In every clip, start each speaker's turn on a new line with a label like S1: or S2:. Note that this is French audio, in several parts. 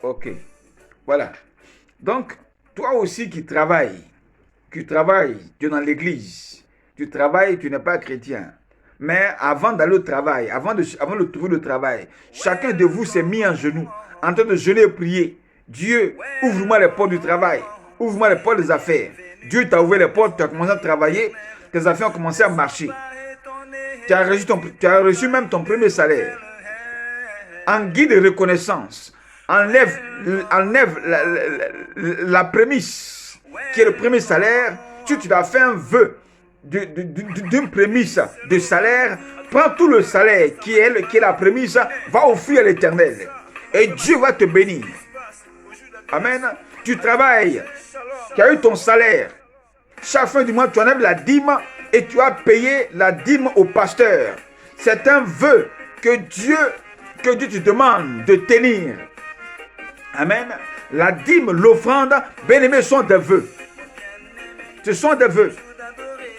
S1: Ok. Voilà. Donc, toi aussi qui travailles, tu es dans l'église, tu travailles, tu n'es pas chrétien. Mais avant d'aller au travail, avant de trouver le travail, chacun de vous s'est mis en genoux, en train de jeûner et prier. Dieu, ouvre-moi les portes du travail, ouvre-moi les portes des affaires. Dieu t'a ouvert les portes, tu as commencé à travailler, tes affaires ont commencé à marcher. Tu as reçu même ton premier salaire. En guide de reconnaissance, enlève la prémisse qui est le premier salaire. Si tu as fait un vœu d'une prémisse de salaire, prends tout le salaire qui est la prémisse, va offrir à l'Éternel. Et Dieu va te bénir. Amen. Tu travailles, tu as eu ton salaire. Chaque fin du mois, tu enlèves la dîme et tu as payé la dîme au pasteur. C'est un vœu que Dieu te demande de tenir. Amen. La dîme, l'offrande, bien-aimés, sont des vœux. Ce sont des vœux.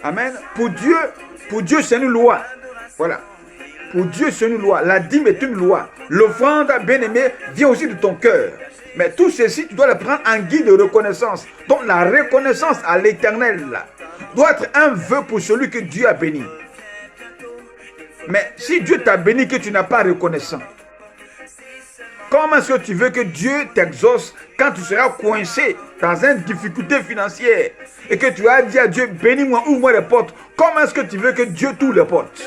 S1: Amen. Pour Dieu, c'est une loi. Voilà. Pour Dieu, c'est une loi. La dîme est une loi. L'offrande, bien-aimé, vient aussi de ton cœur. Mais tout ceci, tu dois le prendre en guide de reconnaissance. Donc la reconnaissance à l'Éternel doit être un vœu pour celui que Dieu a béni. Mais si Dieu t'a béni que tu n'as pas reconnaissant, comment est-ce que tu veux que Dieu t'exauce quand tu seras coincé dans une difficulté financière et que tu as dit à Dieu, bénis-moi, ouvre-moi les portes? Comment est-ce que tu veux que Dieu t'ouvre les portes?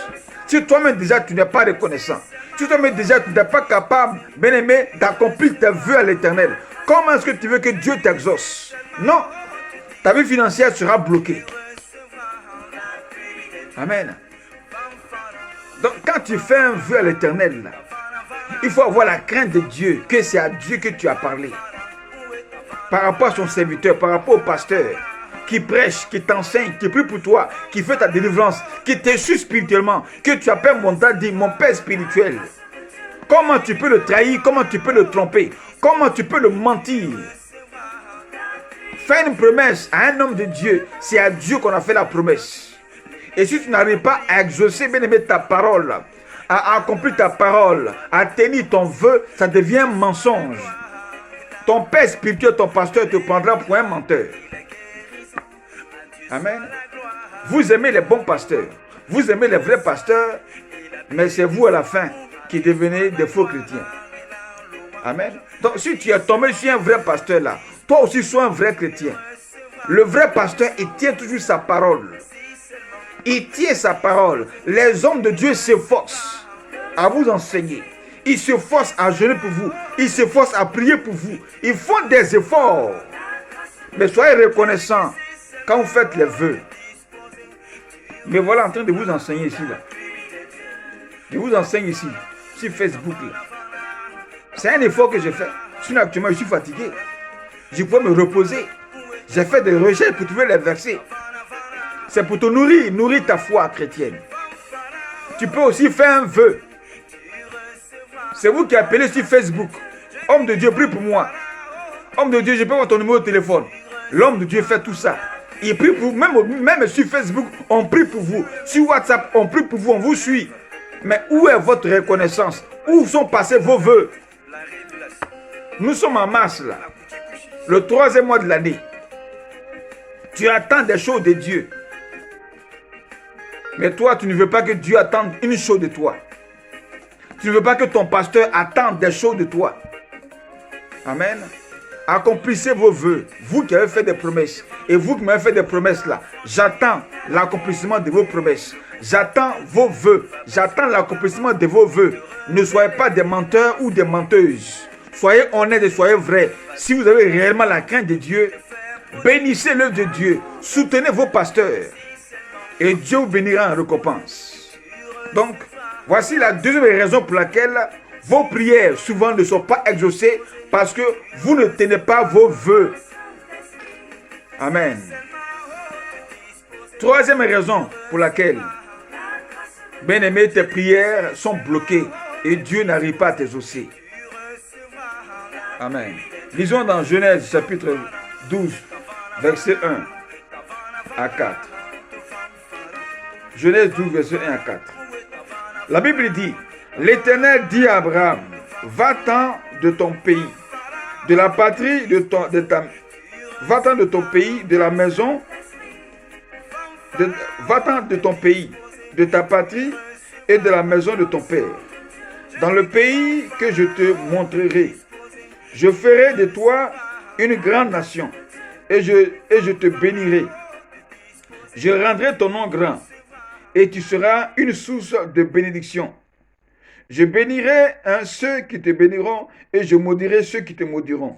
S1: Si toi-même déjà tu n'es pas reconnaissant, si toi-même déjà tu n'es pas capable, bien-aimé, d'accomplir tes vœux à l'Éternel, comment est-ce que tu veux que Dieu t'exauce? Non, ta vie financière sera bloquée. Amen. Donc quand tu fais un vœu à l'Éternel, il faut avoir la crainte de Dieu, que c'est à Dieu que tu as parlé. Par rapport à son serviteur, par rapport au pasteur, qui prêche, qui t'enseigne, qui prie pour toi, qui fait ta délivrance, qui t'essuie spirituellement, que tu appelles mon père spirituel. Comment tu peux le trahir? Comment tu peux le tromper? Comment tu peux le mentir? Faire une promesse à un homme de Dieu, c'est à Dieu qu'on a fait la promesse. Et si tu n'arrives pas à exaucer, bien aimé, ta parole, à accomplir ta parole, à tenir ton vœu, ça devient un mensonge. Ton père spirituel, ton pasteur te prendra pour un menteur. Amen. Vous aimez les bons pasteurs, vous aimez les vrais pasteurs, mais c'est vous à la fin qui devenez des faux chrétiens. Amen. Donc si tu es tombé sur un vrai pasteur là, toi aussi sois un vrai chrétien. Le vrai pasteur, il tient toujours sa parole. Il tient sa parole. Les hommes de Dieu s'efforcent à vous enseigner. Ils s'efforcent à jeûner pour vous. Ils s'efforcent à prier pour vous. Ils font des efforts. Mais soyez reconnaissants quand vous faites les vœux. Mais voilà en train de vous enseigner ici. Là. Je vous enseigne ici, sur Facebook. Là. C'est un effort que j'ai fait. Sinon actuellement je suis fatigué. Je peux me reposer. J'ai fait des recherches pour trouver les versets. C'est pour te nourrir ta foi chrétienne. Tu peux aussi faire un vœu. C'est vous qui appelez sur Facebook. Homme de Dieu, prie pour moi. Homme de Dieu, je peux avoir ton numéro de téléphone. L'homme de Dieu fait tout ça. Il prie pour vous. Même sur Facebook, on prie pour vous. Sur WhatsApp, on prie pour vous, on vous suit. Mais où est votre reconnaissance? Où sont passés vos vœux? Nous sommes en mars là. Le 3e mois de l'année. Tu attends des choses de Dieu. Mais toi, tu ne veux pas que Dieu attende une chose de toi. Tu ne veux pas que ton pasteur attende des choses de toi. Amen. Accomplissez vos vœux. Vous qui avez fait des promesses. Et vous qui m'avez fait des promesses là. J'attends l'accomplissement de vos promesses. J'attends vos vœux. J'attends l'accomplissement de vos vœux. Ne soyez pas des menteurs ou des menteuses. Soyez honnêtes et soyez vrais. Si vous avez réellement la crainte de Dieu, bénissez l'œuvre de Dieu. Soutenez vos pasteurs. Et Dieu vous bénira en récompense. Donc, voici la deuxième raison pour laquelle vos prières souvent ne sont pas exaucées, parce que vous ne tenez pas vos vœux. Amen. Troisième raison pour laquelle, bien-aimé, tes prières sont bloquées et Dieu n'arrive pas à t'exaucer. Amen. Lisons dans Genèse chapitre 12, verset 1 à 4. Genèse 12, verset 1 à 4. La Bible dit, l'Éternel dit à Abraham, va-t'en de ton pays, de la patrie va-t'en de ton pays, de la maison, va-t'en de ton pays, de ta patrie et de la maison de ton père, dans le pays que je te montrerai. Je ferai de toi une grande nation et je te bénirai. Je rendrai ton nom grand et tu seras une source de bénédiction. Je bénirai ceux qui te béniront et je maudirai ceux qui te maudiront.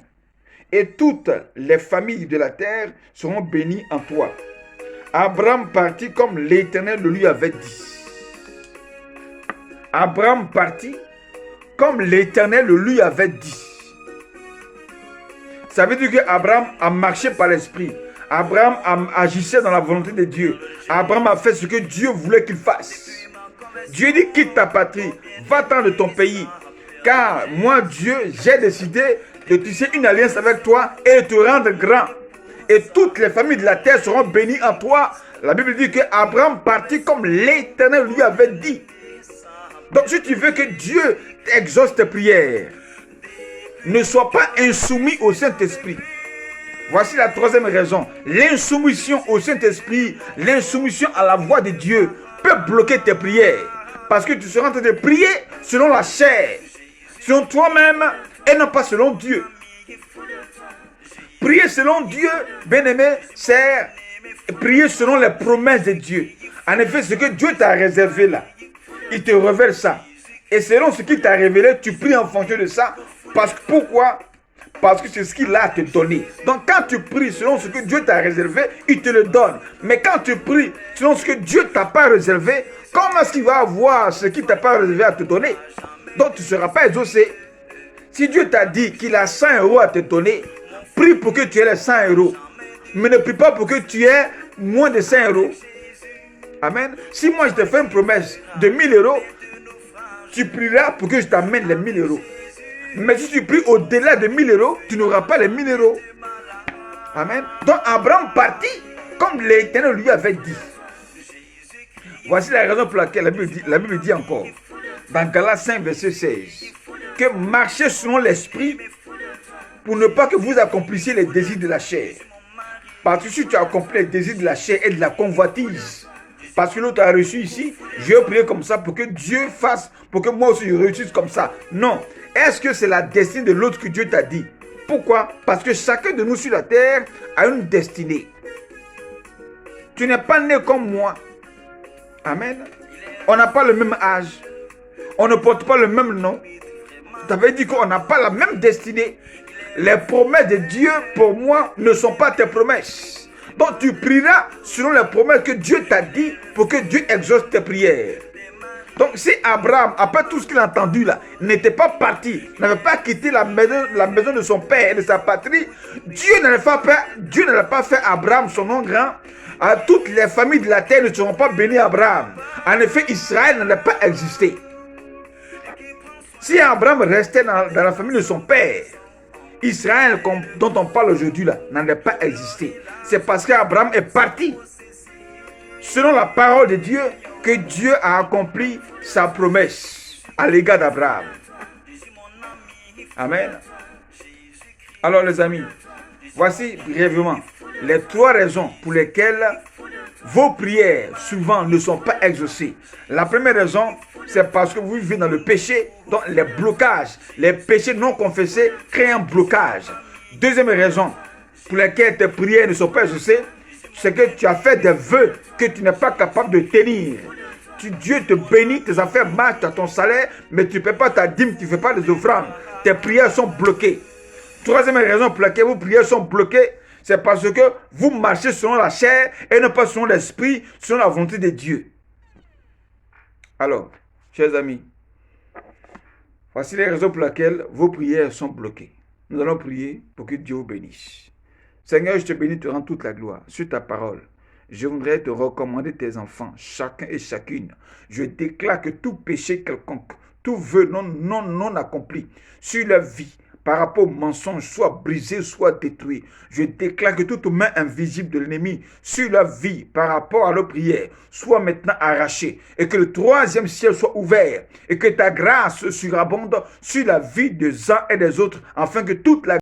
S1: Et toutes les familles de la terre seront bénies en toi. Abraham partit comme l'Éternel le lui avait dit. Abraham partit comme l'Éternel le lui avait dit. Ça veut dire qu'Abraham a marché par l'esprit. Abraham agissait dans la volonté de Dieu. Abraham a fait ce que Dieu voulait qu'il fasse. Dieu dit quitte ta patrie, va-t'en de ton pays. Car moi Dieu, j'ai décidé de tisser une alliance avec toi et de te rendre grand. Et toutes les familles de la terre seront bénies en toi. La Bible dit que Abraham partit comme l'Éternel lui avait dit. Donc si tu veux que Dieu exauce tes prières, ne sois pas insoumis au Saint-Esprit. Voici la troisième raison. L'insoumission au Saint-Esprit, l'insoumission à la voix de Dieu peut bloquer tes prières. Parce que tu seras en train de prier selon la chair, selon toi-même et non pas selon Dieu. Prier selon Dieu, bien-aimé, c'est prier selon les promesses de Dieu. En effet, ce que Dieu t'a réservé là, il te révèle ça. Et selon ce qu'il t'a révélé, tu pries en fonction de ça. Pourquoi? Parce que c'est ce qu'il a à te donner. Donc quand tu pries selon ce que Dieu t'a réservé, il te le donne. Mais quand tu pries selon ce que Dieu t'a pas réservé, comment est-ce qu'il va avoir ce qu'il t'a pas réservé à te donner? Donc tu ne seras pas exaucé. Si Dieu t'a dit qu'il a 100 euros à te donner, prie pour que tu aies les 100 euros. Mais ne prie pas pour que tu aies moins de 100 euros. Amen. Si moi je te fais une promesse de 1000 euros, tu prieras pour que je t'amène les 1000 euros. Mais si tu pries au-delà de 1000 euros, tu n'auras pas les 1000 euros. Amen. Donc Abraham partit comme l'Éternel lui avait dit. Voici la raison pour laquelle la Bible dit encore, dans Galates 5, verset 16, que marchez selon l'esprit pour ne pas que vous accomplissiez les désirs de la chair. Parce que si tu accomplis les désirs de la chair et de la convoitise, parce que l'autre a reçu ici, je vais prier comme ça pour que Dieu fasse, pour que moi aussi je réussisse comme ça. Non. Est-ce que c'est la destinée de l'autre que Dieu t'a dit? Pourquoi? Parce que chacun de nous sur la terre a une destinée. Tu n'es pas né comme moi. Amen. On n'a pas le même âge. On ne porte pas le même nom. Ça veut dire qu'on n'a pas la même destinée. Les promesses de Dieu, pour moi, ne sont pas tes promesses. Donc tu prieras selon les promesses que Dieu t'a dit pour que Dieu exauce tes prières. Donc si Abraham, après tout ce qu'il a entendu là, n'était pas parti, n'avait pas quitté la maison de son père et de sa patrie, Dieu n'allait pas fait Abraham son nom grand. Toutes les familles de la terre ne seront pas bénies Abraham. En effet, Israël n'allait pas exister. Si Abraham restait dans la famille de son père, Israël dont on parle aujourd'hui là, n'allait pas exister. C'est parce qu'Abraham est parti. Selon la parole de Dieu, que Dieu a accompli sa promesse à l'égard d'Abraham. Amen. Alors les amis, voici brièvement les 3 raisons pour lesquelles vos prières souvent ne sont pas exaucées. La première raison, c'est parce que vous vivez dans le péché, donc les blocages, les péchés non confessés créent un blocage. Deuxième raison pour laquelle tes prières ne sont pas exaucées, c'est que tu as fait des vœux que tu n'es pas capable de tenir. Dieu te bénit, tes affaires marchent, tu as ton salaire, mais tu ne paies pas ta dîme, tu ne fais pas les offrandes. Tes prières sont bloquées. Troisième raison pour laquelle vos prières sont bloquées, c'est parce que vous marchez selon la chair et non pas selon l'esprit, selon la volonté de Dieu. Alors, chers amis, voici les raisons pour lesquelles vos prières sont bloquées. Nous allons prier pour que Dieu vous bénisse. Seigneur, je te bénis, te rends toute la gloire sur ta parole. Je voudrais te recommander tes enfants, chacun et chacune. Je déclare que tout péché quelconque, tout vœu non accompli sur leur vie, par rapport au mensonge, soit brisé, soit détruit. Je déclare que toute main invisible de l'ennemi sur leur vie, par rapport à leur prière, soit maintenant arrachée. Et que le 3e ciel soit ouvert. Et que ta grâce surabonde sur la vie des uns et des autres, afin que toute la